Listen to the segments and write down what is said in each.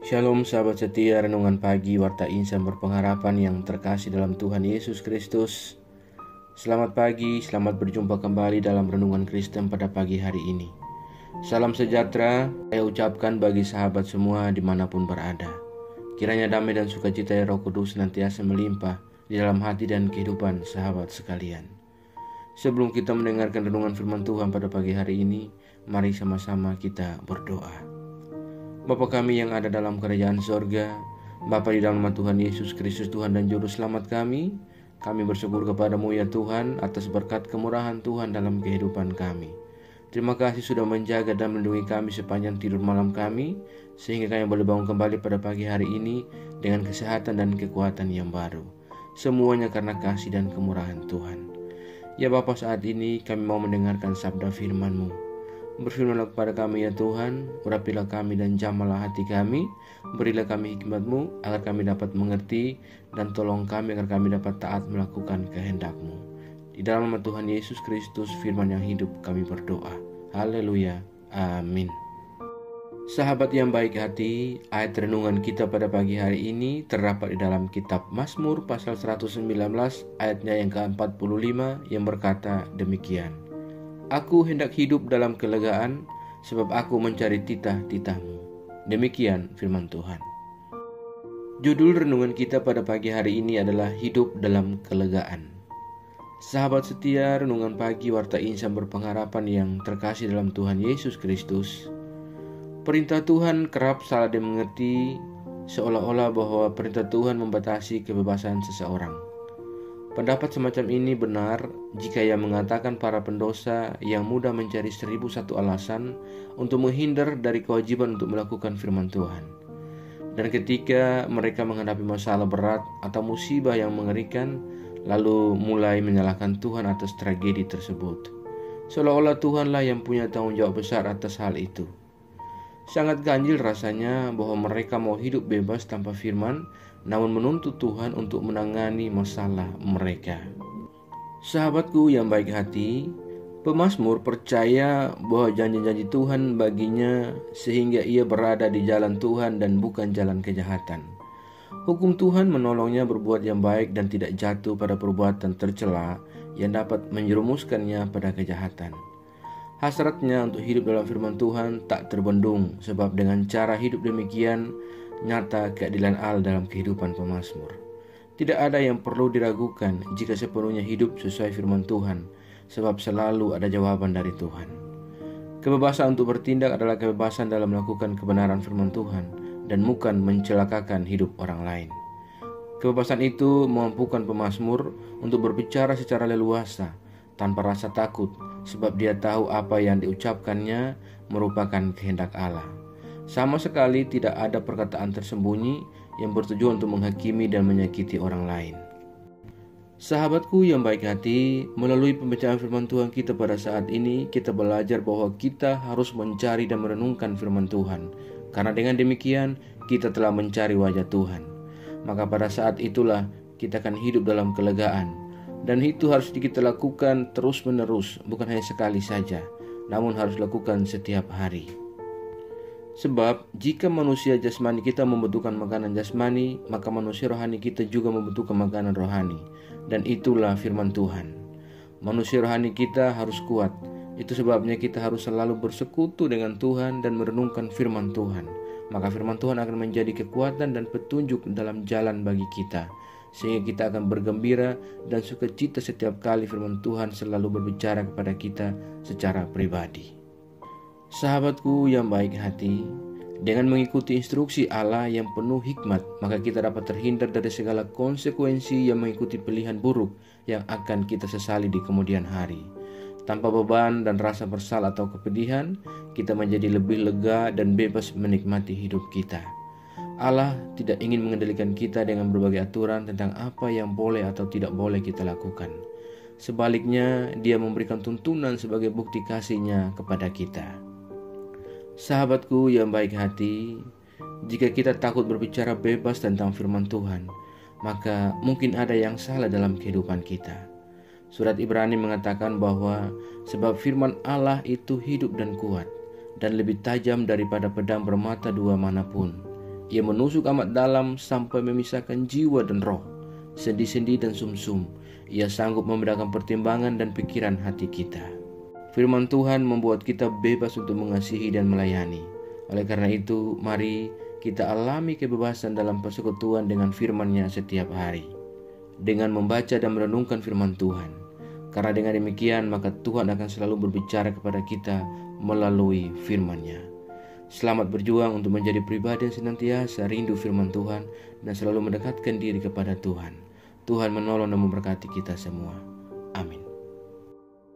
Shalom sahabat setia renungan pagi Warta Insan Berpengharapan yang terkasih dalam Tuhan Yesus Kristus. Selamat pagi, selamat berjumpa kembali dalam Renungan Kristen pada pagi hari ini. Salam sejahtera saya ucapkan bagi sahabat semua dimanapun berada. Kiranya damai dan sukacita Roh Kudus senantiasa melimpah di dalam hati dan kehidupan sahabat sekalian. Sebelum kita mendengarkan renungan firman Tuhan pada pagi hari ini, mari sama-sama kita berdoa. Bapa kami yang ada dalam kerajaan sorga, Bapa di dalam nama Tuhan Yesus Kristus Tuhan dan Juru Selamat kami bersyukur kepadamu ya Tuhan atas berkat kemurahan Tuhan dalam kehidupan kami. Terima kasih sudah menjaga dan melindungi kami sepanjang tidur malam kami, sehingga kami boleh bangun kembali pada pagi hari ini dengan kesehatan dan kekuatan yang baru. Semuanya karena kasih dan kemurahan Tuhan. Ya Bapa, saat ini kami mau mendengarkan sabda firman-Mu. Berfirmanlah kepada kami ya Tuhan, urapilah kami dan jamalah hati kami, berilah kami hikmat-Mu agar kami dapat mengerti, dan tolong kami agar kami dapat taat melakukan kehendak-Mu. Di dalam nama Tuhan Yesus Kristus, firman yang hidup, kami berdoa. Haleluya, amin. Sahabat yang baik hati, ayat renungan kita pada pagi hari ini terdapat di dalam kitab Mazmur pasal 119 ayatnya yang ke-45 yang berkata demikian. Aku hendak hidup dalam kelegaan, sebab aku mencari titah-titah-Mu. Demikian firman Tuhan. Judul renungan kita pada pagi hari ini adalah hidup dalam kelegaan. Sahabat setia renungan pagi Warta Insan Berpengharapan yang terkasih dalam Tuhan Yesus Kristus. Perintah Tuhan kerap salah dimengerti, seolah-olah bahwa perintah Tuhan membatasi kebebasan seseorang. Pendapat semacam ini benar jika ia mengatakan para pendosa yang mudah mencari 1001 alasan untuk menghindar dari kewajiban untuk melakukan firman Tuhan. Dan ketika mereka menghadapi masalah berat atau musibah yang mengerikan, lalu mulai menyalahkan Tuhan atas tragedi tersebut. Seolah-olah Tuhanlah yang punya tanggung jawab besar atas hal itu. Sangat ganjil rasanya bahwa mereka mau hidup bebas tanpa firman, namun menuntut Tuhan untuk menangani masalah mereka. Sahabatku yang baik hati, pemazmur percaya bahwa janji-janji Tuhan baginya sehingga ia berada di jalan Tuhan dan bukan jalan kejahatan. Hukum Tuhan menolongnya berbuat yang baik dan tidak jatuh pada perbuatan tercela yang dapat menjerumuskannya pada kejahatan. Hasratnya untuk hidup dalam firman Tuhan tak terbendung, sebab dengan cara hidup demikian nyata keadilan Allah dalam kehidupan pemazmur. Tidak ada yang perlu diragukan jika sepenuhnya hidup sesuai firman Tuhan, sebab selalu ada jawaban dari Tuhan. Kebebasan untuk bertindak adalah kebebasan dalam melakukan kebenaran firman Tuhan dan bukan mencelakakan hidup orang lain. Kebebasan itu memampukan pemazmur untuk berbicara secara leluasa tanpa rasa takut, sebab dia tahu apa yang diucapkannya merupakan kehendak Allah. Sama sekali tidak ada perkataan tersembunyi yang bertujuan untuk menghakimi dan menyakiti orang lain. Sahabatku yang baik hati, melalui pembacaan firman Tuhan kita pada saat ini, kita belajar bahwa kita harus mencari dan merenungkan firman Tuhan. Karena dengan demikian, kita telah mencari wajah Tuhan. Maka pada saat itulah kita akan hidup dalam kelegaan. Dan itu harus kita lakukan terus-menerus, bukan hanya sekali saja, namun harus lakukan setiap hari. Sebab jika manusia jasmani kita membutuhkan makanan jasmani, maka manusia rohani kita juga membutuhkan makanan rohani. Dan itulah firman Tuhan. Manusia rohani kita harus kuat. Itu sebabnya kita harus selalu bersekutu dengan Tuhan dan merenungkan firman Tuhan. Maka firman Tuhan akan menjadi kekuatan dan petunjuk dalam jalan bagi kita, sehingga kita akan bergembira dan sukacita setiap kali firman Tuhan selalu berbicara kepada kita secara pribadi. Sahabatku yang baik hati, dengan mengikuti instruksi Allah yang penuh hikmat, maka kita dapat terhindar dari segala konsekuensi yang mengikuti pilihan buruk yang akan kita sesali di kemudian hari. Tanpa beban dan rasa bersalah atau kepedihan, kita menjadi lebih lega dan bebas menikmati hidup kita. Allah tidak ingin mengendalikan kita dengan berbagai aturan tentang apa yang boleh atau tidak boleh kita lakukan. Sebaliknya, Dia memberikan tuntunan sebagai bukti kasih-Nya kepada kita. Sahabatku yang baik hati, jika kita takut berbicara bebas tentang firman Tuhan, maka mungkin ada yang salah dalam kehidupan kita. Surat Ibrani mengatakan bahwa sebab firman Allah itu hidup dan kuat, dan lebih tajam daripada pedang bermata dua manapun. Ia menusuk amat dalam sampai memisahkan jiwa dan roh, sendi-sendi dan sumsum. Ia sanggup membedakan pertimbangan dan pikiran hati kita. Firman Tuhan membuat kita bebas untuk mengasihi dan melayani. Oleh karena itu, mari kita alami kebebasan dalam persekutuan dengan firman-Nya setiap hari, dengan membaca dan merenungkan firman Tuhan. Karena dengan demikian, maka Tuhan akan selalu berbicara kepada kita melalui firman-Nya. Selamat berjuang untuk menjadi pribadi yang senantiasa rindu firman Tuhan dan selalu mendekatkan diri kepada Tuhan. Tuhan menolong dan memberkati kita semua. Amin.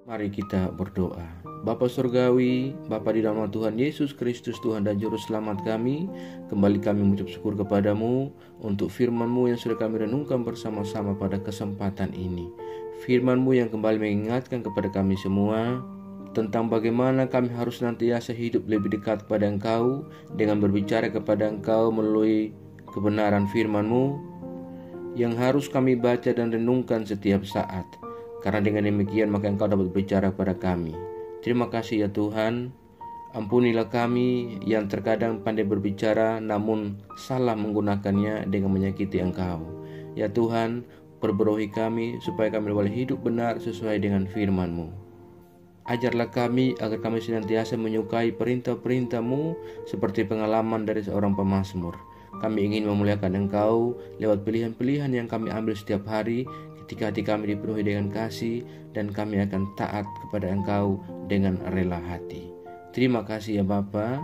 Mari kita berdoa. Bapa Surgawi, Bapa di dalam nama Tuhan Yesus Kristus, Tuhan dan Juru Selamat kami, kembali kami mengucap syukur kepadamu untuk firman-Mu yang sudah kami renungkan bersama-sama pada kesempatan ini. Firman-Mu yang kembali mengingatkan kepada kami semua tentang bagaimana kami harus senantiasa hidup lebih dekat kepada Engkau dengan berbicara kepada Engkau melalui kebenaran firman-Mu yang harus kami baca dan renungkan setiap saat. Karena dengan demikian maka Engkau dapat berbicara kepada kami. Terima kasih ya Tuhan. Ampunilah kami yang terkadang pandai berbicara namun salah menggunakannya dengan menyakiti Engkau. Ya Tuhan, perbaharui kami supaya kami boleh hidup benar sesuai dengan firman-Mu. Ajarlah kami agar kami senantiasa menyukai perintah-perintah-Mu seperti pengalaman dari seorang pemazmur. Kami ingin memuliakan Engkau lewat pilihan-pilihan yang kami ambil setiap hari ketika hati kami dipenuhi dengan kasih dan kami akan taat kepada Engkau dengan rela hati. Terima kasih ya Bapa.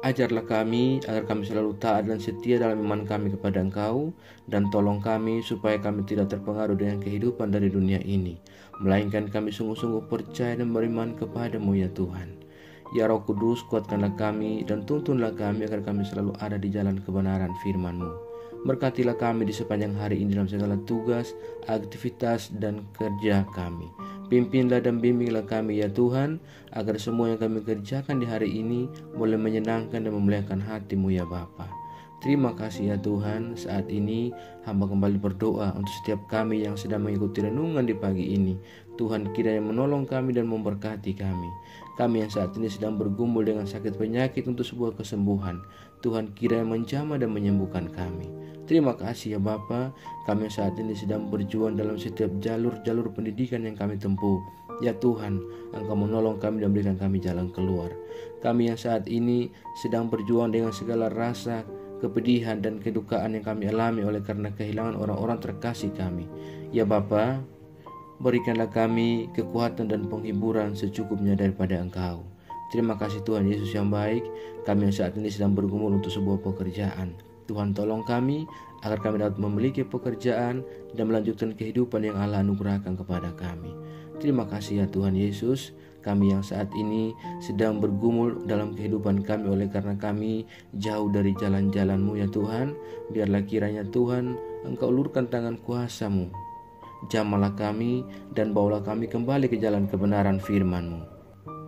Ajarlah kami agar kami selalu taat dan setia dalam iman kami kepada Engkau, dan tolong kami supaya kami tidak terpengaruh dengan kehidupan dari dunia ini, melainkan kami sungguh-sungguh percaya dan beriman kepadamu ya Tuhan. Ya Roh Kudus, kuatkanlah kami dan tuntunlah kami agar kami selalu ada di jalan kebenaran firman-Mu. Berkatilah kami di sepanjang hari ini dalam segala tugas, aktivitas, dan kerja kami. Pimpinlah dan bimbinglah kami ya Tuhan, agar semua yang kami kerjakan di hari ini boleh menyenangkan dan memuliakan hati-Mu ya Bapa. Terima kasih ya Tuhan. Saat ini hamba kembali berdoa untuk setiap kami yang sedang mengikuti renungan di pagi ini. Tuhan kiranya menolong kami dan memberkati kami. Kami yang saat ini sedang bergumul dengan sakit penyakit untuk sebuah kesembuhan, Tuhan kiranya menjamah dan menyembuhkan kami. Terima kasih ya Bapa. Kami saat ini sedang berjuang dalam setiap jalur-jalur pendidikan yang kami tempuh. Ya Tuhan, Engkau menolong kami dan berikan kami jalan keluar. Kami yang saat ini sedang berjuang dengan segala rasa kepedihan dan kedukaan yang kami alami oleh karena kehilangan orang-orang terkasih kami. Ya Bapa, berikanlah kami kekuatan dan penghiburan secukupnya daripada Engkau. Terima kasih Tuhan Yesus yang baik. Kami yang saat ini sedang bergumul untuk sebuah pekerjaan. Tuhan tolong kami agar kami dapat memiliki pekerjaan dan melanjutkan kehidupan yang Allah anugerahkan kepada kami. Terima kasih ya Tuhan Yesus. Kami yang saat ini sedang bergumul dalam kehidupan kami oleh karena kami jauh dari jalan-jalan-Mu ya Tuhan. Biarlah kiranya Tuhan Engkau ulurkan tangan kuasa-Mu. Jamalah kami dan bawalah kami kembali ke jalan kebenaran firman-Mu.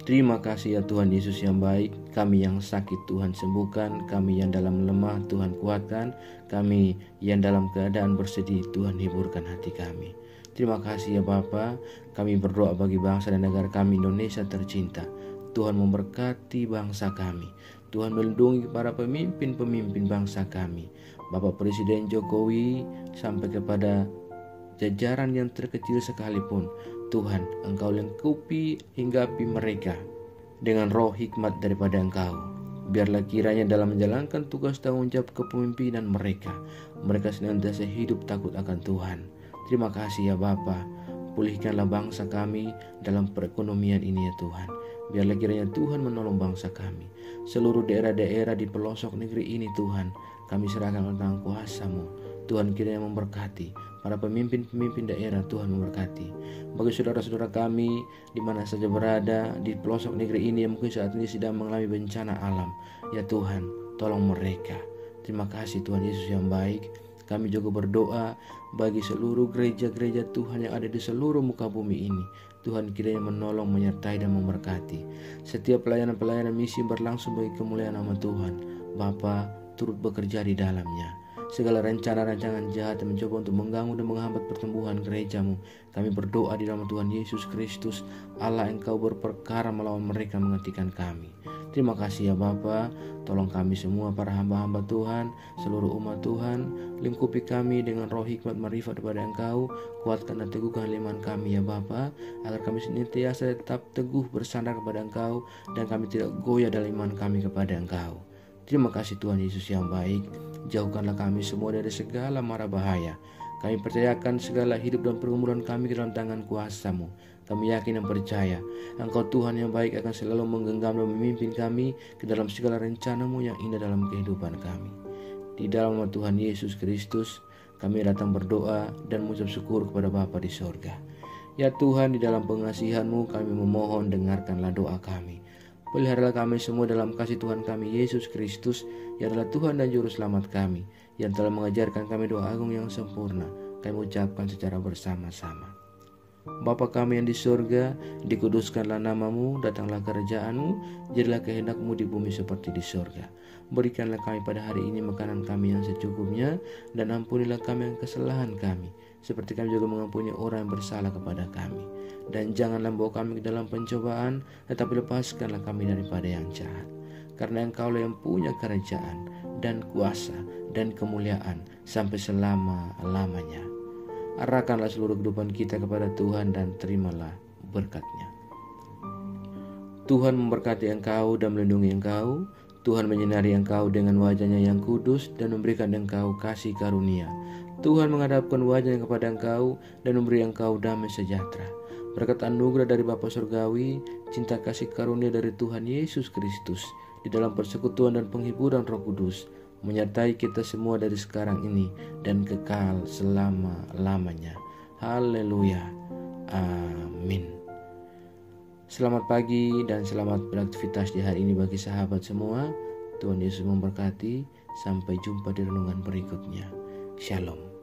Terima kasih ya Tuhan Yesus yang baik. Kami yang sakit Tuhan sembuhkan, kami yang dalam lemah Tuhan kuatkan, kami yang dalam keadaan bersedih Tuhan hiburkan hati kami. Terima kasih ya Bapa. Kami berdoa bagi bangsa dan negara kami Indonesia tercinta. Tuhan memberkati bangsa kami. Tuhan melindungi para pemimpin-pemimpin bangsa kami, Bapak Presiden Jokowi sampai kepada jajaran yang terkecil sekalipun. Tuhan, Engkau lengkapi hinggapi mereka dengan roh hikmat daripada Engkau. Biarlah kiranya dalam menjalankan tugas tanggung jawab kepemimpinan mereka senantiasa hidup takut akan Tuhan. Terima kasih ya Bapa. Pulihkanlah bangsa kami dalam perekonomian ini ya Tuhan. Biarlah kiranya Tuhan menolong bangsa kami. Seluruh daerah-daerah di pelosok negeri ini Tuhan, kami serahkan ke tangan kuasa-Mu. Tuhan kiranya memberkati para pemimpin-pemimpin daerah. Tuhan memberkati bagi saudara-saudara kami di mana saja berada di pelosok negeri ini yang mungkin saat ini sedang mengalami bencana alam. Ya Tuhan, tolong mereka. Terima kasih Tuhan Yesus yang baik. Kami juga berdoa bagi seluruh gereja-gereja Tuhan yang ada di seluruh muka bumi ini. Tuhan kiranya menolong, menyertai dan memberkati setiap pelayanan-pelayanan misi berlangsung bagi kemuliaan nama Tuhan. Bapa, turut bekerja di dalamnya. Segala rencana-rancangan jahat yang mencoba untuk mengganggu dan menghambat pertumbuhan gereja-Mu, kami berdoa di dalam Tuhan Yesus Kristus, Allah Engkau berperkara melawan mereka menghentikan kami. Terima kasih ya Bapa, tolong kami semua para hamba-hamba Tuhan, seluruh umat Tuhan, lingkupi kami dengan roh hikmat marifat daripada Engkau, kuatkan dan teguhkan iman kami ya Bapa, agar kami senantiasa tetap teguh bersandar kepada Engkau, dan kami tidak goyah dalam iman kami kepada Engkau. Terima kasih Tuhan Yesus yang baik, jauhkanlah kami semua dari segala mara bahaya. Kami percayakan segala hidup dan pergumulan kami ke dalam tangan kuasa-Mu. Kami yakin dan percaya Engkau Tuhan yang baik akan selalu menggenggam dan memimpin kami ke dalam segala rencana-Mu yang indah dalam kehidupan kami. Di dalam nama Tuhan Yesus Kristus, kami datang berdoa dan mengucap syukur kepada Bapa di sorga. Ya Tuhan, di dalam pengasihan-Mu kami memohon, dengarkanlah doa kami. Peliharalah kami semua dalam kasih Tuhan kami Yesus Kristus, yang adalah Tuhan dan Juru Selamat kami, yang telah mengajarkan kami doa agung yang sempurna. Kami ucapkan secara bersama-sama. Bapa kami yang di surga, dikuduskanlah nama-Mu, datanglah kerajaan-Mu, jadilah kehendak-Mu di bumi seperti di surga. Berikanlah kami pada hari ini makanan kami yang secukupnya, dan ampunilah kami yang kesalahan kami, seperti kami juga mengampuni orang yang bersalah kepada kami. Dan janganlah bawa kami ke dalam pencobaan, tetapi lepaskanlah kami daripada yang jahat. Karena Engkau-lah yang punya kerajaan dan kuasa dan kemuliaan sampai selama-lamanya. Arahkanlah seluruh kehidupan kita kepada Tuhan dan terimalah berkat-Nya. Tuhan memberkati engkau dan melindungi engkau. Tuhan menyinari engkau dengan wajah-Nya yang kudus dan memberikan engkau kasih karunia. Tuhan menghadapkan wajah-Nya kepada engkau dan memberi engkau damai sejahtera. Berkat anugerah dari Bapa Surgawi, cinta kasih karunia dari Tuhan Yesus Kristus, di dalam persekutuan dan penghiburan Roh Kudus, menyertai kita semua dari sekarang ini dan kekal selama-lamanya. Haleluya. Amin. Selamat pagi dan selamat beraktivitas di hari ini bagi sahabat semua. Tuhan Yesus memberkati. Sampai jumpa di renungan berikutnya. Shalom.